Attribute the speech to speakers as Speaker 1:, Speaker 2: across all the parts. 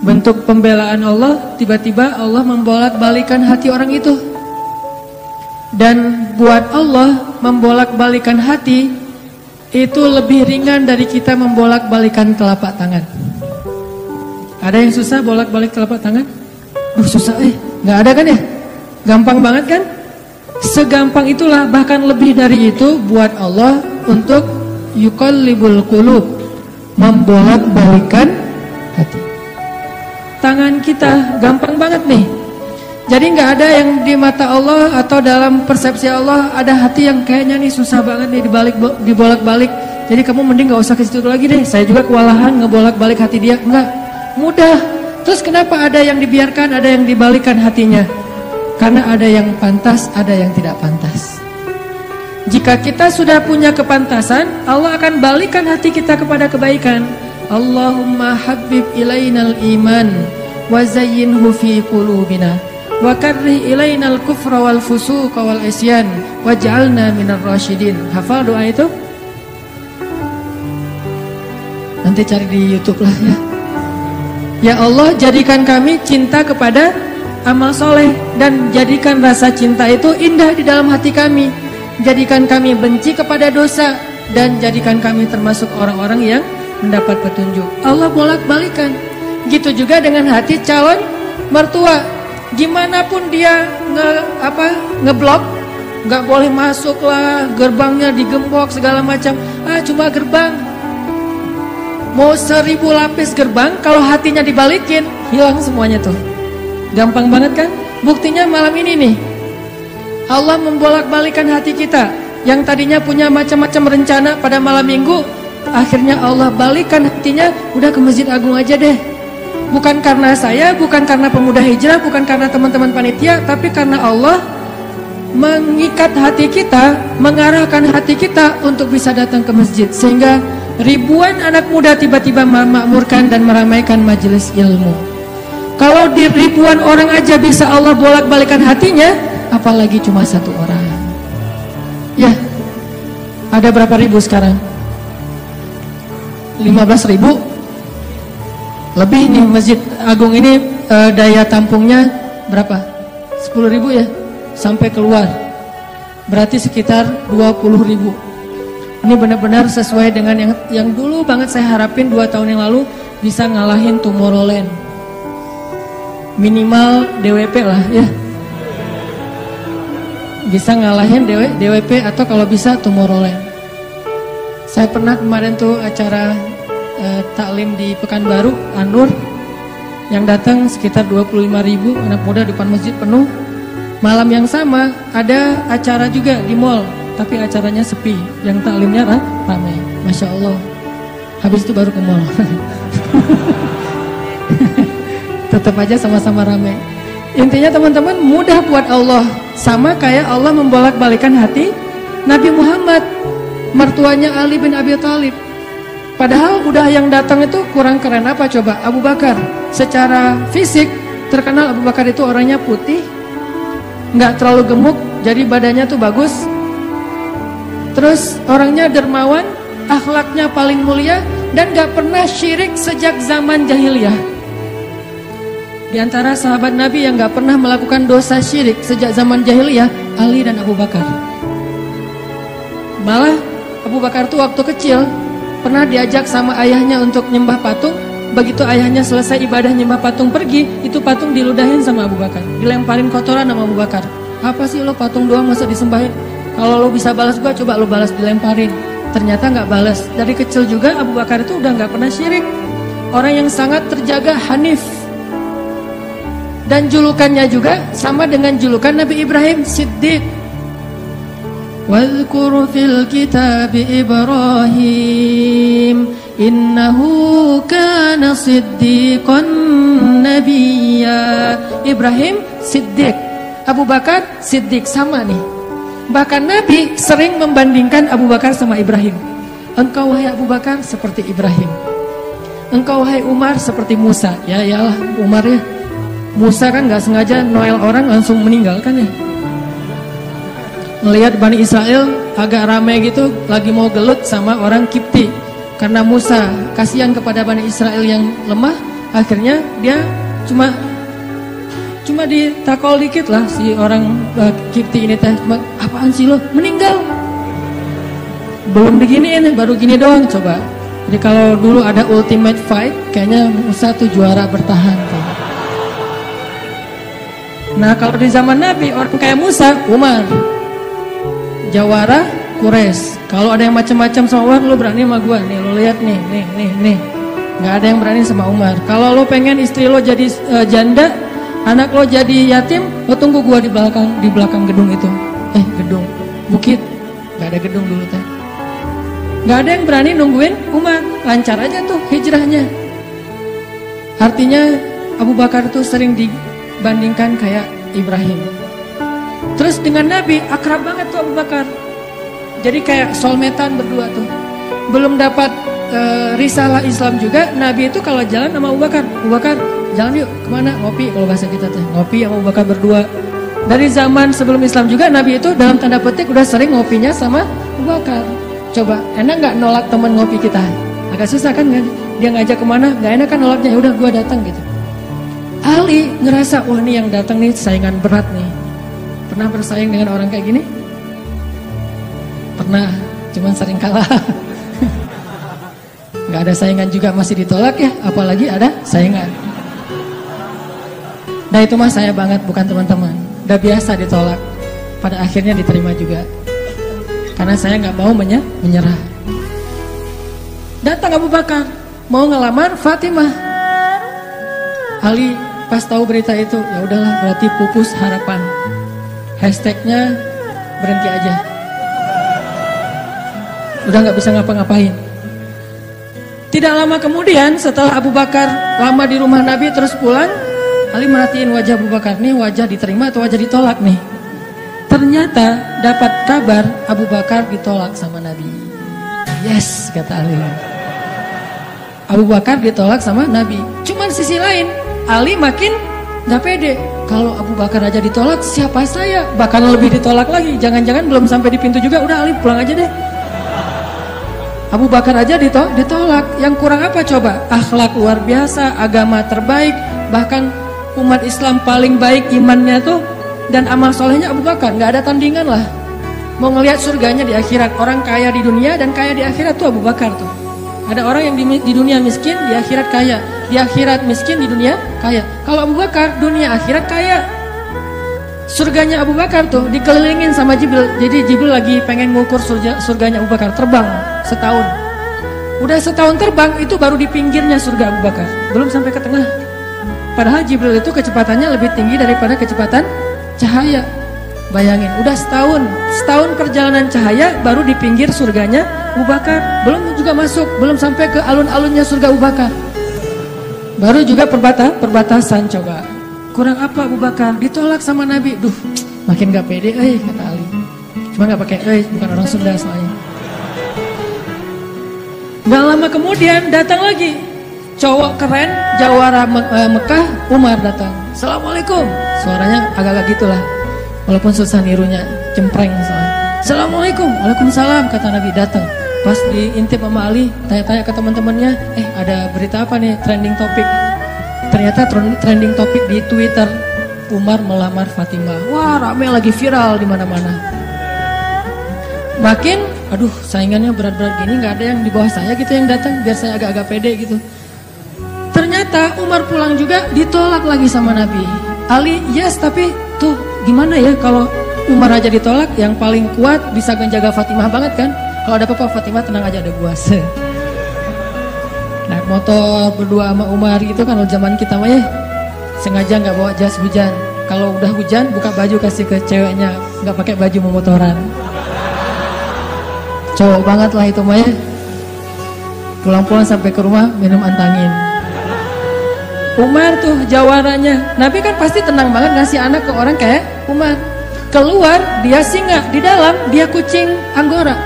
Speaker 1: Bentuk pembelaan Allah, tiba-tiba Allah membolak-balikan hati orang itu. Dan buat Allah membolak-balikan hati itu lebih ringan dari kita membolak-balikan telapak tangan. Ada yang susah bolak-balik telapak tangan? Susah nggak ada kan ya? Gampang banget kan? Segampang itulah, bahkan lebih dari itu buat Allah untuk yuqallibul qulub, membolak-balikan hati. Tangan kita gampang banget nih. Jadi nggak ada yang di mata Allah atau dalam persepsi Allah ada hati yang kayaknya nih susah banget nih dibolak-balik. Jadi kamu mending nggak usah ke situ lagi deh. Saya juga kewalahan ngebolak-balik hati dia. Enggak, mudah. Terus kenapa ada yang dibiarkan, ada yang dibalikan hatinya? Karena ada yang pantas, ada yang tidak pantas. Jika kita sudah punya kepantasan, Allah akan balikan hati kita kepada kebaikan. Allahumma habbib ilainal iman wa zayyinhu fi qulubina wa karrih ilainal kufra wal fusuqa wal isyan waj'alna minar rasyidin. Hafal doa itu? Nanti cari di YouTube lah ya. Ya Allah, jadikan kami cinta kepada amal soleh dan jadikan rasa cinta itu indah di dalam hati kami. Jadikan kami benci kepada dosa dan jadikan kami termasuk orang-orang yang mendapat petunjuk. Allah bolak-balikan. Gitu juga dengan hati calon mertua. Gimana pun dia ngeblok, nggak boleh masuk lah, gerbangnya digembok segala macam. Cuma gerbang. Mau 1000 lapis gerbang, kalau hatinya dibalikin, hilang semuanya tuh. Gampang banget kan? Buktinya malam ini nih. Allah membolak-balikan hati kita yang tadinya punya macam-macam rencana pada malam minggu. Akhirnya Allah balikan hatinya, udah ke Masjid Agung aja deh. Bukan karena saya, bukan karena pemuda hijrah, bukan karena teman-teman panitia, tapi karena Allah mengikat hati kita, mengarahkan hati kita untuk bisa datang ke masjid. Sehingga ribuan anak muda tiba-tiba memakmurkan dan meramaikan majelis ilmu. Kalau di ribuan orang aja bisa Allah bolak-balikan hatinya, apalagi cuma satu orang. Ya, ada berapa ribu sekarang? 15.000 lebih nih. Masjid Agung ini daya tampungnya berapa? 10.000 ya sampai keluar, berarti sekitar 20.000. Ini benar-benar sesuai dengan yang dulu banget saya harapin 2 tahun yang lalu, bisa ngalahin Tomorrowland, minimal DWP lah ya, bisa ngalahin DWP atau kalau bisa Tomorrowland. Saya pernah kemarin tuh acara taklim di Pekanbaru, Anur, yang datang sekitar 25.000 anak muda, depan masjid penuh. Malam yang sama ada acara juga di mall, tapi acaranya sepi, yang taklimnya ramai. Masya Allah. Habis itu baru ke mall. Tetap aja sama-sama ramai. Intinya teman-teman, mudah buat Allah. Sama kayak Allah membolak-balikan hati Nabi Muhammad, mertuanya Ali bin Abi Thalib. Padahal udah yang datang itu kurang keren apa coba? Abu Bakar. Secara fisik terkenal Abu Bakar itu orangnya putih, nggak terlalu gemuk, jadi badannya tuh bagus. Terus orangnya dermawan, akhlaknya paling mulia, dan nggak pernah syirik sejak zaman jahiliyah. Di antara sahabat Nabi yang nggak pernah melakukan dosa syirik sejak zaman jahiliyah, Ali dan Abu Bakar. Malah Abu Bakar tuh waktu kecil pernah diajak sama ayahnya untuk nyembah patung. Begitu ayahnya selesai ibadah nyembah patung pergi, itu patung diludahin sama Abu Bakar, dilemparin kotoran sama Abu Bakar. Apa sih lo, patung doang masa disembahin? Kalau lo bisa balas gua, coba lo balas, dilemparin. Ternyata nggak balas. Dari kecil juga Abu Bakar itu udah nggak pernah syirik. Orang yang sangat terjaga, hanif. Dan julukannya juga sama dengan julukan Nabi Ibrahim, Siddiq. Wadhkur fil kitab Ibrahim innahu kana siddiqan nabiyya. Ibrahim Siddiq, Abu Bakar Siddiq, sama nih. Bahkan Nabi sering membandingkan Abu Bakar sama Ibrahim. Engkau wahai Abu Bakar seperti Ibrahim, engkau wahai Umar seperti Musa. Ya iyalah Umar ya. Musa kan gak sengaja noel orang langsung meninggal kan ya. Melihat Bani Israel agak ramai gitu, lagi mau gelut sama orang Kipti. Karena Musa kasihan kepada Bani Israel yang lemah, Akhirnya dia cuma ditakol dikit lah si orang Kipti ini teh. Apaan sih lo? Meninggal. Belum diginiin, baru gini doang coba. Jadi kalau dulu ada ultimate fight, kayaknya Musa tuh juara bertahan tuh. Nah kalau di zaman Nabi, orang kayak Musa, Umar Jawara, Quraisy. Kalau ada yang macam-macam sama Umar, lo berani sama gua nih, lo lihat nih. Nggak ada yang berani sama Umar. Kalau lo pengen istri lo jadi janda, anak lo jadi yatim, lo tunggu gua di belakang gedung itu. Gedung, bukit, nggak ada gedung dulu teh. Nggak ada yang berani nungguin Umar, lancar aja tuh hijrahnya. Artinya Abu Bakar tuh sering dibandingkan kayak Ibrahim. Terus dengan Nabi akrab banget tuh Abu Bakar. Jadi kayak soulmate-an berdua tuh. Belum dapat risalah Islam juga, Nabi itu kalau jalan sama Abu Bakar jalan yuk kemana, ngopi, kalau bahasa kita teh ngopi sama Abu Bakar berdua. Dari zaman sebelum Islam juga Nabi itu dalam tanda petik udah sering ngopinya sama Abu Bakar. Coba enak nggak nolak teman ngopi kita? Agak susah kan, dia ngajak kemana nggak enak kan nolaknya, udah gua datang gitu. Ali ngerasa wah nih yang datang nih saingan berat nih. Pernah bersaing dengan orang kayak gini? Pernah, cuman sering kalah. Nggak ada saingan juga masih ditolak ya, apalagi ada saingan. Nah itu mah saya banget, bukan teman-teman. Udah biasa ditolak, pada akhirnya diterima juga. Karena saya nggak mau menyerah. Datang Abu Bakar mau ngelamar Fatimah. Ali pas tahu berita itu, ya udahlah berarti pupus harapan. Hashtagnya berhenti aja. Udah nggak bisa ngapa-ngapain. Tidak lama kemudian setelah Abu Bakar lama di rumah Nabi terus pulang, Ali merhatiin wajah Abu Bakar nih, wajah diterima atau wajah ditolak nih. Ternyata dapat kabar Abu Bakar ditolak sama Nabi. Yes, kata Ali. Abu Bakar ditolak sama Nabi. Cuman sisi lain, Ali makin gak pede. Kalau Abu Bakar aja ditolak, siapa saya? Bahkan lebih ditolak lagi. Jangan-jangan belum sampai di pintu juga, udah Ali pulang aja deh. Abu Bakar aja ditolak. Yang kurang apa coba? Akhlak luar biasa, agama terbaik, bahkan umat Islam paling baik imannya tuh dan amal solehnya Abu Bakar, nggak ada tandingan lah. Mau ngelihat surganya di akhirat, orang kaya di dunia dan kaya di akhirat tuh Abu Bakar tuh. Ada orang yang di dunia miskin, di akhirat kaya, di akhirat miskin, di dunia kaya. Kalau Abu Bakar dunia akhirat kaya. Surganya Abu Bakar tuh dikelilingin sama Jibril. Jadi Jibril lagi pengen ngukur surganya Abu Bakar, terbang setahun. Udah setahun terbang itu baru di pinggirnya surga Abu Bakar, belum sampai ke tengah. Padahal Jibril itu kecepatannya lebih tinggi daripada kecepatan cahaya. Bayangin, udah setahun perjalanan cahaya baru di pinggir surganya Abu Bakar. Belum juga masuk, belum sampai ke alun-alunnya surga Abu Bakar. Baru juga perbatasan coba. Kurang apa Abu Bakar? Ditolak sama Nabi. Duh, makin gak pede, kata Ali. Cuma gak pakai bukan orang Sunda soalnya. Gak lama kemudian datang lagi cowok keren, jawara Mekah, Umar datang. Assalamualaikum. Suaranya agak-agak gitulah. Walaupun susah nirunya, cempreng soalnya. Assalamualaikum. Waalaikumsalam, kata Nabi datang. Pas diintip sama Ali, tanya-tanya ke teman-temannya, ada berita apa nih trending topik? Ternyata trending topik di Twitter, Umar melamar Fatimah. Wah, rame lagi viral di mana-mana. Makin, aduh, saingannya berat-berat gini, nggak ada yang di bawah saya gitu yang datang, biar saya agak-agak pede gitu. Ternyata Umar pulang juga ditolak lagi sama Nabi. Ali, yes, tapi tuh gimana ya kalau Umar aja ditolak, yang paling kuat bisa menjaga Fatimah banget kan? Kalau ada apa-apa Fatimah tenang aja, ada gua. Naik motor berdua sama Umar gitu kan, zaman kita mah ya sengaja nggak bawa jas hujan. Kalau udah hujan buka baju kasih ke ceweknya, nggak pakai baju mau motoran. Cowok banget lah itu mah ya. Pulang-pulang sampai ke rumah minum antangin. Umar tuh jawarannya, Nabi kan pasti tenang banget ngasih anak ke orang kayak Umar. Keluar dia singa, di dalam dia kucing Anggora.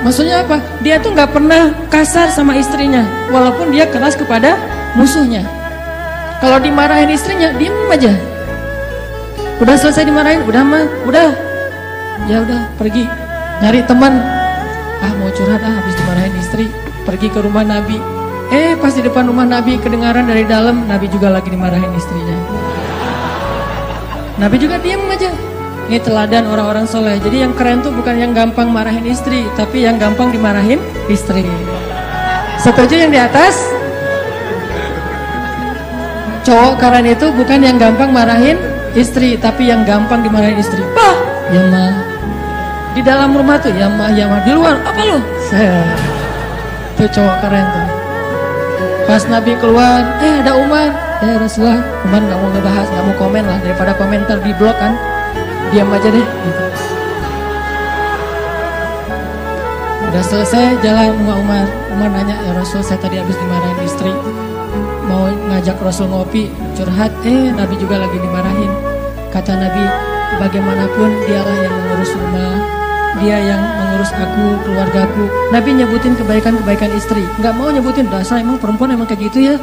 Speaker 1: Maksudnya apa? Dia tuh nggak pernah kasar sama istrinya, walaupun dia keras kepada musuhnya. Kalau dimarahin istrinya, diem aja. Udah selesai dimarahin, udah mah, udah, ya udah pergi nyari teman. Mau curhat habis dimarahin istri, pergi ke rumah Nabi. Pas di depan rumah Nabi kedengaran dari dalam, Nabi juga lagi dimarahin istrinya. Nabi juga diam aja. Ini teladan orang-orang soleh. Jadi yang keren tuh bukan yang gampang marahin istri, tapi yang gampang dimarahin istri. Setuju yang di atas? Cowok keren itu bukan yang gampang marahin istri, tapi yang gampang dimarahin istri. Bah, ya ma. Di dalam rumah tuh ya ma, ya ma. Di luar apa lu? Itu cowok keren tuh. Pas Nabi keluar, ada Umar. Ya Rasulullah, Umar gak mau ngebahas, gak mau komen lah. Daripada komentar di blog kan, diam aja deh gitu. Udah selesai jalan sama Umar. Umar nanya, ya Rasul, saya tadi habis dimarahin istri, mau ngajak Rasul ngopi, curhat, Nabi juga lagi dimarahin. Kata Nabi, bagaimanapun dialah yang mengurus rumah, dia yang mengurus aku, keluargaku. Nabi nyebutin kebaikan-kebaikan istri, nggak mau nyebutin dasar emang perempuan emang kayak gitu ya.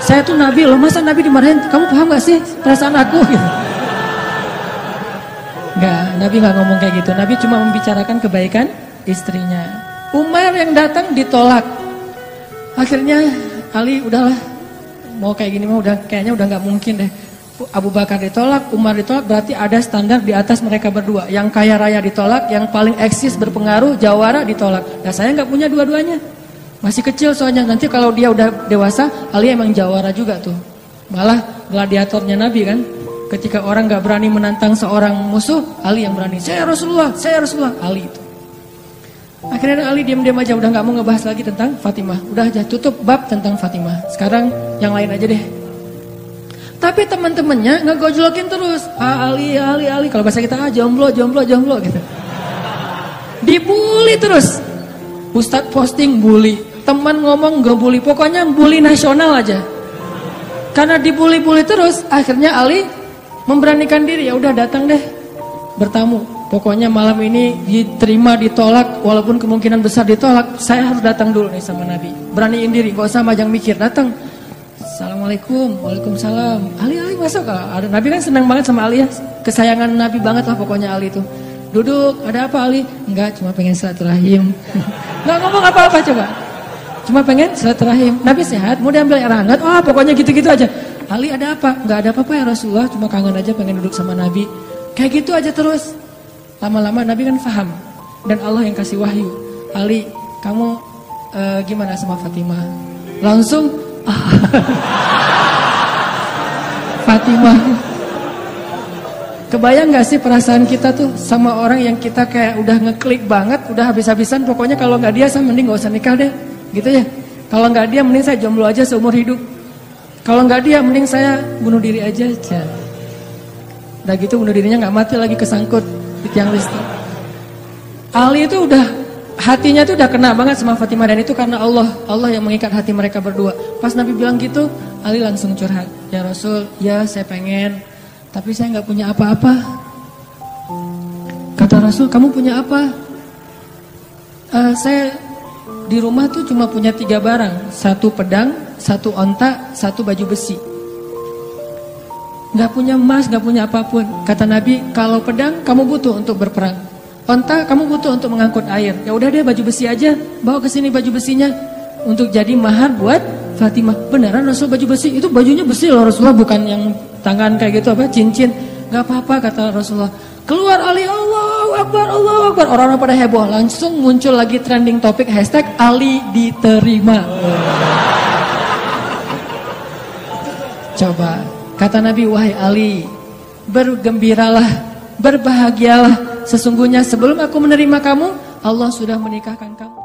Speaker 1: Saya tuh Nabi loh, masa Nabi dimarahin? Kamu paham gak sih perasaan aku? Gitu. Nggak, Nabi nggak ngomong kayak gitu. Nabi cuma membicarakan kebaikan istrinya. Umar yang datang ditolak. Akhirnya Ali udahlah, mau kayak gini mah kayaknya udah nggak mungkin deh. Abu Bakar ditolak, Umar ditolak, berarti ada standar di atas mereka berdua. Yang kaya raya ditolak, yang paling eksis berpengaruh, jawara ditolak. Nah saya nggak punya dua-duanya, masih kecil soalnya. Nanti kalau dia udah dewasa, Ali emang jawara juga tuh. Malah gladiatornya Nabi kan. Ketika orang nggak berani menantang seorang musuh, Ali yang berani. Saya Rasulullah, Ali itu. Akhirnya Ali diam-diam aja, udah nggak mau ngebahas lagi tentang Fatimah. Udah aja tutup bab tentang Fatimah. Sekarang yang lain aja deh. Tapi teman-temannya ngegojlokin terus. Ali. Kalau bahasa kita jomblo gitu. Dibully terus. Ustadz posting bully, teman ngomong gak bully, pokoknya bully nasional aja. Karena dibully-bully terus, akhirnya Ali memberanikan diri, ya udah datang deh bertamu. Pokoknya malam ini diterima, ditolak, walaupun kemungkinan besar ditolak, saya harus datang dulu nih sama Nabi. Beraniin diri, gak usah majang mikir, datang. Assalamualaikum, waalaikumsalam. Ali masuk. Ada Nabi kan senang banget sama Ali ya, kesayangan Nabi banget lah pokoknya Ali itu. Duduk, ada apa Ali? Enggak, cuma pengen silaturahim. Nggak ngomong apa-apa coba, cuma pengen silaturahim. Nabi sehat, mau diambil air hangat? Oh pokoknya gitu-gitu aja. Ali ada apa? Nggak ada apa-apa ya Rasulullah, cuma kangen aja pengen duduk sama Nabi. Kayak gitu aja terus. Lama-lama Nabi kan paham, dan Allah yang kasih wahyu. Ali, kamu gimana sama Fatimah? Langsung Fatimah. Kebayang gak sih perasaan kita tuh sama orang yang kita kayak udah ngeklik banget, udah habis-habisan, pokoknya kalau gak dia saya mending gak usah nikah deh, gitu ya. Kalau gak dia mending saya jomblo aja seumur hidup. Kalau gak dia mending saya bunuh diri aja. Udah gitu bunuh dirinya gak mati lagi, kesangkut di tiang listrik. Ali itu udah, hatinya tuh udah kena banget sama Fatimah, dan itu karena Allah yang mengikat hati mereka berdua. Pas Nabi bilang gitu, Ali langsung curhat. Ya Rasul, ya saya pengen, tapi saya nggak punya apa-apa. Kata Rasul, kamu punya apa? Saya di rumah tuh cuma punya 3 barang. 1 pedang, 1 onta, 1 baju besi. Nggak punya emas, nggak punya apapun. Kata Nabi, kalau pedang kamu butuh untuk berperang, onta kamu butuh untuk mengangkut air. Ya udah deh baju besi aja, bawa ke sini baju besinya untuk jadi mahar buat Fatimah. Beneran Rasul baju besi? Itu bajunya besi loh Rasulullah, bukan yang tangan kayak gitu apa cincin. Gak apa-apa kata Rasulullah. Keluar Ali, Allahu Akbar, Allahu Akbar. Orang-orang pada heboh, langsung muncul lagi trending topik hashtag Ali diterima. Coba kata Nabi, wahai Ali, bergembiralah, berbahagialah. Sesungguhnya sebelum aku menerima kamu, Allah sudah menikahkan kamu.